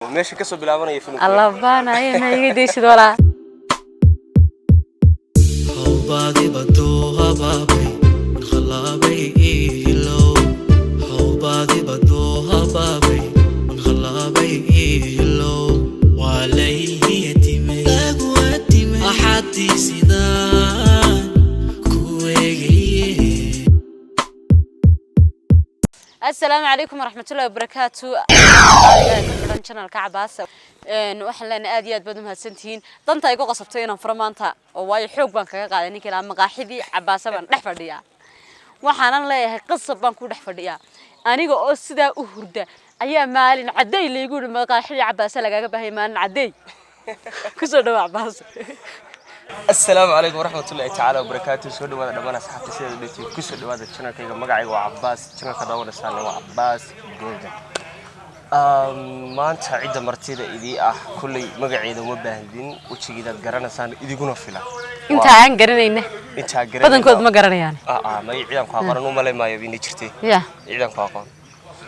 ماشي كسب بالعمانية فيلم الله بانا ما يقديش ولا هوبادي بدوها بابي من خلابي إيلو هوبادي بدوها بابي من خلابي إيلو وعليه يتيمي أقواتيمي أحاتي سيدان كويجي السلام عليكم ورحمة الله وبركاته. channel كعباس waxaan leenahay aad iyo aad baad u mahadsantihiin danta ay ku qasabtay inaan farmaanta oo way xoog baan kaga qaaday ninkii la maqaaxidii cabaasa baan dhex fadhiyaa waxaanan leeyahay qasab baan ku dhex fadhiyaa aniga oo sidaa u hurda ayaa maalin caday leeyahay guri maqaaxidii cabaasa lagaga baahay maalin caday ku soo dhawac baas. السلام عليكم ورحمة الله تعالى وبركاته. سو دواada dhamaan asxaabta sida dhigtay ku soo dhawaada channelkayga magacayga waa Cabbaas channelka daawadasaan waa Cabbaas Golden. maanta cida martida idii ah kulay magaceeda uma baahdin wajigeeda garanaysaan idiguna fila inta aan garanayna badankood ma garanayaan ma ciidan ku aqoon u maleemayo in jirtay ciidan ku aqoon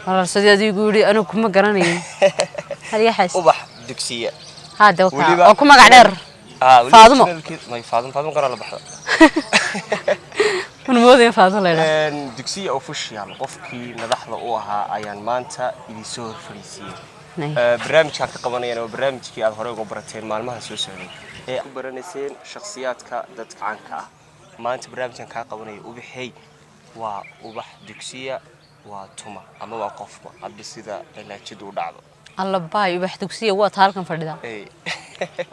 wala sidii igu yiri anu kuma garanayn hal yaxas ubax dugsiya hada oo ku magac dheer فاضمة ما يفاضم قرا لا بحدا من مودين فاضل ليلى دكسي او فشيال قفكي مدخله او اها ayaan maanta idin soo horfariisiyay barnaamijka ka qabanayna barnaamijkii aad hore uga barateen maalmaha soo socday ee u baranayseen shakhsiyaadka dadka caanka ah maanta barnaamijkan ka qabanay ubaxay waa ubax dugsiya waa tuma ama waa qofba hadba sida ilaajid u dhacdo الله باي وبحدوكسية وقت هالكم فردا.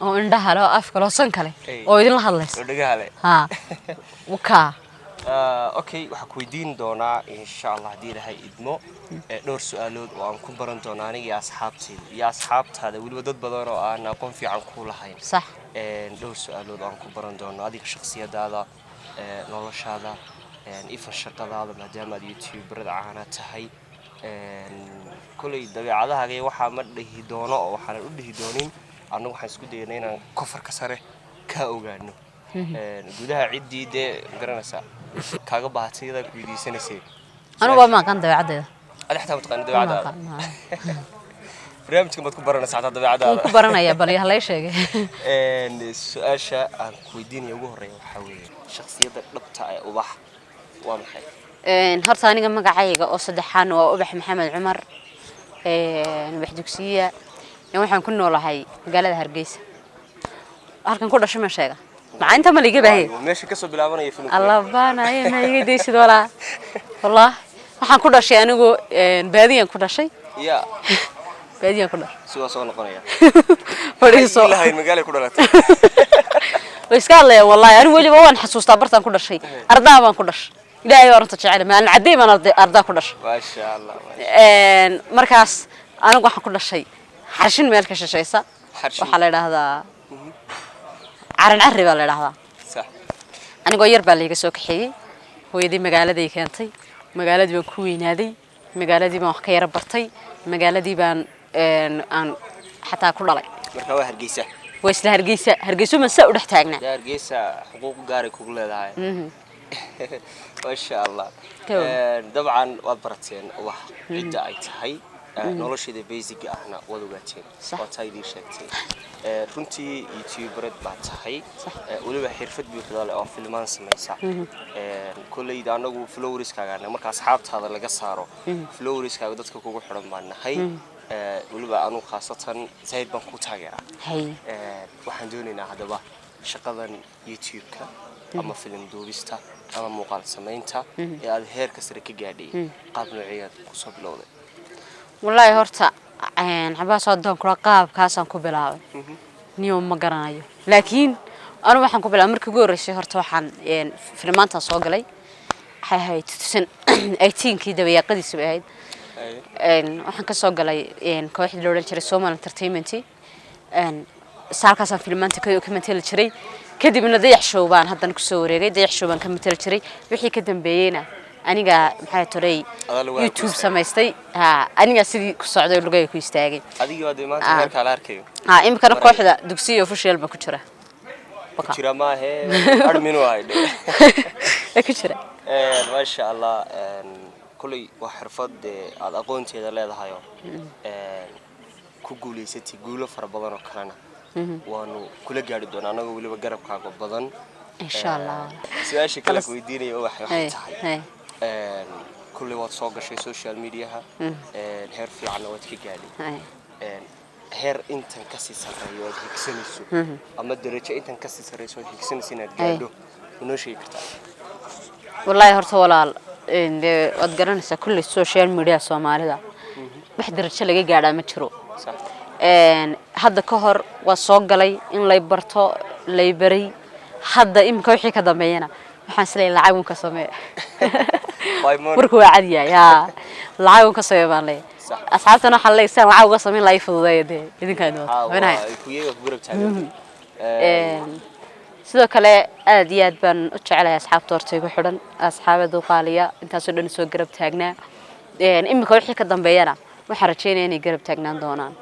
أو عندها لا أفكار أصلاً كله. أو يدين الله خلص. ها. وكا. أوكي وحكويدين دونا إن شاء الله دي لهاي إدمو. نور سؤالود وأنكم برن دونا يا أصحابتي يا أصحاب هذا والودد بدروا أنا أقوم في عن كل هاي. صح. نور سؤالود وأنكم برن دونا هذه الشخصية هذا نورش هذا إيف الشرطة هذا مدام اليوتيوب برد عنا تهاي. كل dabeecadaha ay waxa ma dhihi doono oo waxaan u dhihi doonin anagu waxaan isku daynaa inaan kofarka sare ka ogaano gudaha ciidide garanaysa kaaga baahatayda ku weydiisanaysay anigu ma qan dabeecadda ada xataa mataqaan dabeecadda barnaamijka mad ku baranaysaa dabeecadda ku baranaya bal yaa la sheegay su'aasha aan ku weydiinayo ugu horeeyo waxa weeye shakhsiyadda dhabta ah ubax waa maxay horta aniga magacayga oo saddexaan waa ubax maxamed cumar ubax dugsiya waxaan ku noolahay magaalada Hargeysa halkan ku dhashay ma sheega maanta ma liga baahay meesha ka soo bilaabanaya filimka Allah baana ma iga deesid wala wallah waxaan ku dhashay anigu baadiyan ku dhashay baadiyan ku dhashay soo noqonaya fariiso ilaahay magaalada ku dhalatay iska hadlay wallahi anigu wali waan xasuustaa bartaan ku dhashay ardaa baan ku dhashay ilaahay waranta jecel ma aan caday ma ardaa ku dhashay ma sha Allah markaas anigu waxaan ku dhashay xarshin meel ka shaqeysa waxa la yiraahdaa caran carri baa la yiraahdaa sax anigu yar baa liiga soo kaxeeyay hooyadii magaaladay keentay magaaladii baan ku weynaaday magaaladii baan wax ka yar bartay magaaladii baan aan xataa ku dhalay marka waa Hargeysa waa isla Hargeysa ma saa u dhex taagnaa Hargeysa xuquuq gaar ah ku leedahay ما شاء الله طبعا وبرتين واحد عدة أيتهاي نولش إذا بيزك إحنا وذوقتين وتايدي شكتين رنتي يوتيوب رد بعتهاي ولو بحرفت بيخلال أو فيلمان سميسا كل إذا أنا جو فلوريس كأنا مركز أصحاب هذا اللي قصاره فلوريس كأودت كوكو حرم معنا هاي ولو بأنو خاصة زايد بنكو تاجرة هاي وحندونينا هذا بقى شغلان يوتيوب كا أما فيلم دوبيستا أما مقال سمينتا يا الهير كسر كجادي قبل عياد قصب لوده والله هرتا عباس هادون كراقاب كاسان كوبلاوي نيوم ما قرنايو لكن أنا waxaan ku bilaabay markii ugu horeysay horta waxaan filmaanta soo galay waxay 2018kii dabeeqadiisu ahayd waxaan ka soo galay kooxda loo jiray Somal Entertainment saalkaasaan filmaanta ka matali jiray kadibna dayax showbaan hadan ku soo wareegay dayax showbaan ka matali jiray wixii ka dambeeyayna aniga maxay toray YouTube samaystay aniga sidii ku socday lugay ku istaagay adiga waa maanta marka la arkayo imkana kooxda dugsiga official ba ku jira jira ma he admin waayde ku jira ma sha Allah kulli wax xirfad aad aqoonteeda leedahay ku guuleysatay guulo fara badan oo kalena waanu kula gaari doonaa anagoo waliba garabkaaga badan insha Allah su'aasha kale ku weydiinayo waxay tahay kulli waad soo gashay social media-ha heer fiican oo aad ka gaadhay heer intan ka sii sareeyo oo higsanayso ama darajo intan ka sii sareeyso oo higsanayso inaad gaadho inoo sheegi kartaa wallahi horta walaal wad garanaysaa kulli social media Soomaalida wax darajo laga gaadhaa ma jiro hadda ka hor waa soo galay in lay barto lay baray hadda imka wixii ka dambeeyana waxaan isleeyahay lacag ka sameeyo warku waa cadiya lacag ka sameeyo baan leeyahay asxaabtana waxa la leeyahay lacag uga sameyn lay fududeeyay idinkaan wanahay ku yeeyo gurab taagan sidoo kale aad iyo aad baan u jecelahay asxaabta horta igu xidhan asxaabada qaaliya intaas oo dhan soo garab taagnaa imika wixii ka dambeeyana waxaan rajeynayaa inay garab taagnaan doonaan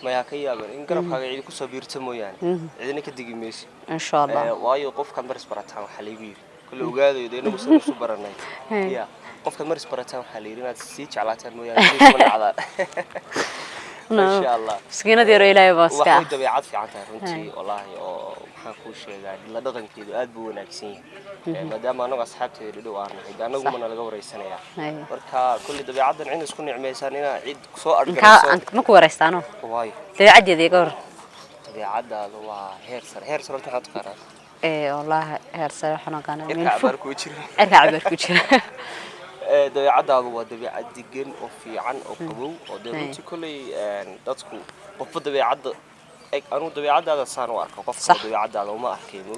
ma yaa ka yaaban in garabkaaga cid ku soo biirto mooyaan cidina ka digi mayso insha Allah waayo qofkan baris barataan waxa la igu yiri kullu ogaadayo inagu soo baranay ya qofkan baris barataan waxa la yiri inaad si jeclaataan mooyaan ma dhacdaan ما شاء الله مسكينة ديرو إلهي باسكا waxay dabeecad fiican tahay runtii wallahi oo maxaan ku sheegaa la dhaqankeedu aad buu wanaagsan yahay maadaama anagu asxaabteedu dhow aan nahay anagu ma laga wareysanaya marka kulli dabeecadan in isku nicmeysan ina cid soo argayso ma ku wareystaano way dabeecadeeda iga war dabeecadaadu waa heer sare waxaad taqaanaa wallahi heer sare waxaan aqaanaa min cabar ku jira cabar ku jira dabeecadaadu waa dabeecad degan oo fiican oo qabow oo dadku kulay dadku qofba dabeecada anu dabeecadaada saan u arko qofka dabeecadaada uma arkayno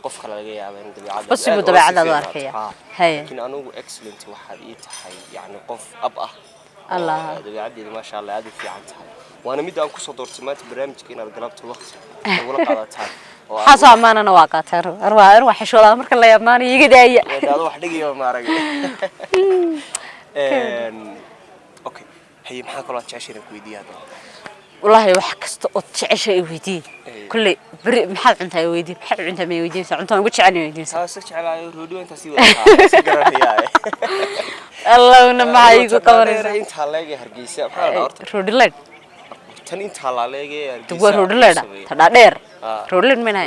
qof kale laga yaabaa in dabeecadaada bas uu dabeecadaada arkaya laakiin anugu excellent waxaad ii tahay yani qof ab ah Allah dabeecadeedu ma sha Allah aad u fiican tahay waana mid aan ku soo doortay maanta barnaamijka inaad galabto waqti wala qaadataan حاسة ما أنا واقعتها أروح شغلة مركل لا يماني يقدر هذا واحد دقيقة ما رجع أوكي هي محاك الله تعيشين كويدي هذا والله وحكست تعيش ويدي كل بري محل عندها ويدي محل عندها ما ويدي عندها قلت عني ويدي سأسرع على رودو أنت سوى الله ونما يقول كمان أنت هلاقي هرجيسة رودلين tan inta la leeyahay tuwa rodleeda tada dheer rodleen meena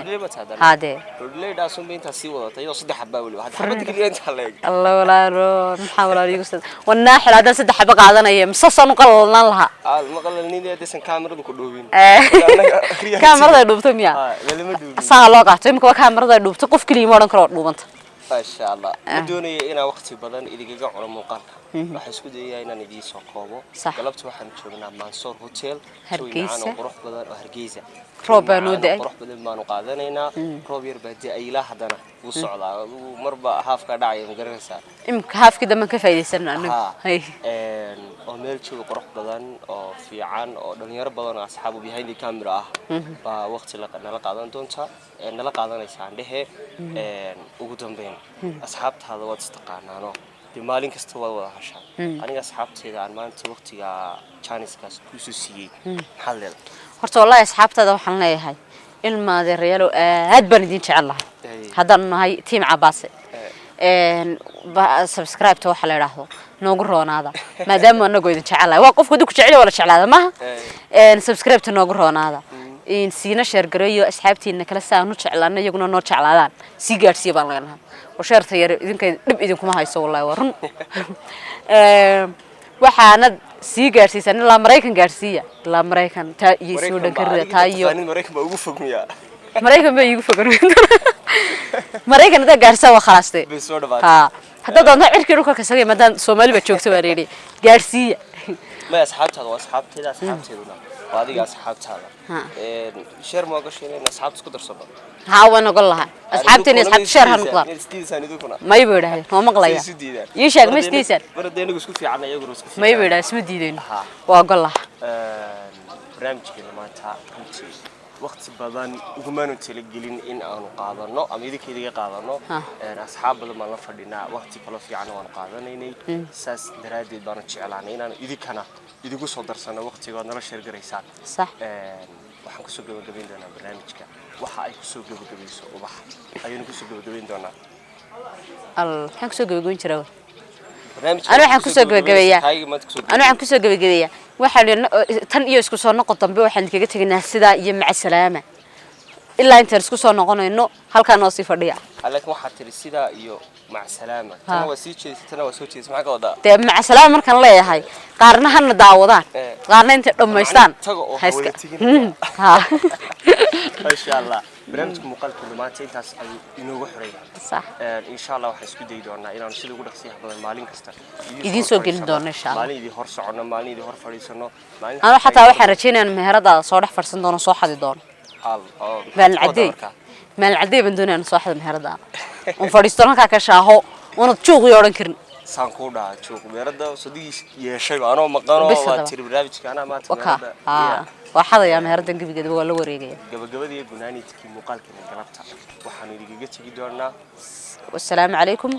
hade rodleeda soo inta si wadatay oo saddex xabba wali waxa xabad kaliya inta leeyahay Allah walaalo maxaa walaalo igu sad wana xilada saddex xabba qaadanaya misasan qallan laha ma qallalnida deesan kaamiradu ku dhoobin kaamirada dhoobto miya lama dhoobin saa loo qaato imka kaamirada dhoobto qof kaliya ma oran karo dhoobanta ما شاء الله بدوني إنا وقتي بدن إذا جاء على مقال راح يسكت إياه إنا ندي ساقابه قلبت واحد شغلنا منصور هوتيل هرجيسة وروح بدن وهرجيسة روبانو ده وروح بدن ما نقعدنا هنا روبير بدي أي لا حدنا وصعدا ومربى هاف كداعي مقرنسا إمك هاف كده ما كفاية سنة عنه هاي أمير شو وروح بدن أو في عن أو دنيا بدن أصحابه بهاي الكاميرا وقت نلقى دونتا نلقى نيسان ده وقدام بين أصحابت هذا وقت استقرنا بمالين كستوى ولا حشا أنا أصحابت هذا عن ما أنت وقت يا كانيس كاس كوسوسي حلل هرت والله أصحابت هذا وحنا هاي الماضي الريال هاد بندين شاء الله هذا هاي تيم عباسي سبسكرايب توح على راهو نوقرون هذا ما دام أنا قاعد نشعل الله وقف كدوك شعلي ولا شعل هذا ما سبسكرايب تنوقرون هذا إن سينا شير قريو أصحابتي إنك لسه نشعلنا يقولون نشعلان سيجار سيبان لنا وشير ثير إذا كان إذنكم هاي سو الله ورن وحنا سيجار سيسان لا أمريكان جارسيا لا أمريكان تا يسودن كرده تايو أمريكان بوقفك ميا أمريكان بيوقفك أمريكان ده جارسا وخلاص ده ها حتى ده نعرف كيروكا كسرية مدان سومالي بتشوك سواريني جارسيا ما أصحابتها وأصحابتي لا أصحابتي ولا وهذه أصحابتها شير ما قشين إن أصحاب سكتر صبر ها وأنا أقول لها أصحابتي إن أصحاب شير هنقطع ما يبغى هو مقليا يشاك مستيسر بردين يقول في عنا يقول ما يبغى اسمه ديدين وأقول لها برامج كذا ما تعرف وقت بدن وكمان تلقين إن أنا قاعدنا أم إذا كذا قاعدنا أصحاب بدل ما نفردنا وقت كله في عنا وقاعدنا إني ساس درادي بنا تشعلاني إن إذا كنا إذا قص صدر سنة وقت قاعدنا رشر جريسان صح waxaan ku soo gabagabeyn doonaa barnaamijka waxa ay ku soo gabagabayso ubax ayaan ku soo gabagabeyn doonaa waxaan ku soo gabagabeyn jiraa أنا waxaan ku soo gabagabeeyaa waxaan tan iyo isku soo noqon dambe waxaan kaga tagnaa sida iyo mac salaama ilaa inta isku soo noqonayno halkaan oo sii fadhiya laakiin waxa tiri sida iyo mac salaama tan waa sii jeedisay tan waa soo jeedisay maxaa ka wada de mac salaama markaan leeyahay qaarna hana daawadaan qaarna inta dhameystaan hayska ha insha Allah barnaamijka muuqaalka maanta intaas ay inoogu xirayaan صح insha Allah waxaan isku day doonaa inaan sida ugu dhaqsiyaha badan maalin kasta idin soo gelin doono insha Allah maalin idin hor socono maalin idin hor fadhiisano maalin أنا حتى waxaan rajaynayaa meherada soo dhex farsan doono soo xadi doono meel cadey baan doonaa soo xadi meherada on fadhiisto halka ka shaaho una juuq yooran karin saan ku dhaha juuq meherada sadiis yeeshay anoo maqano waa tir barnaamijka ana maanta meherada waxada yaa meherada gabigeeda waa la wareegaya gabagabadii gunaanidkii muuqaalka galabta waxaan idinkaga tagi doonaa والسلام عليكم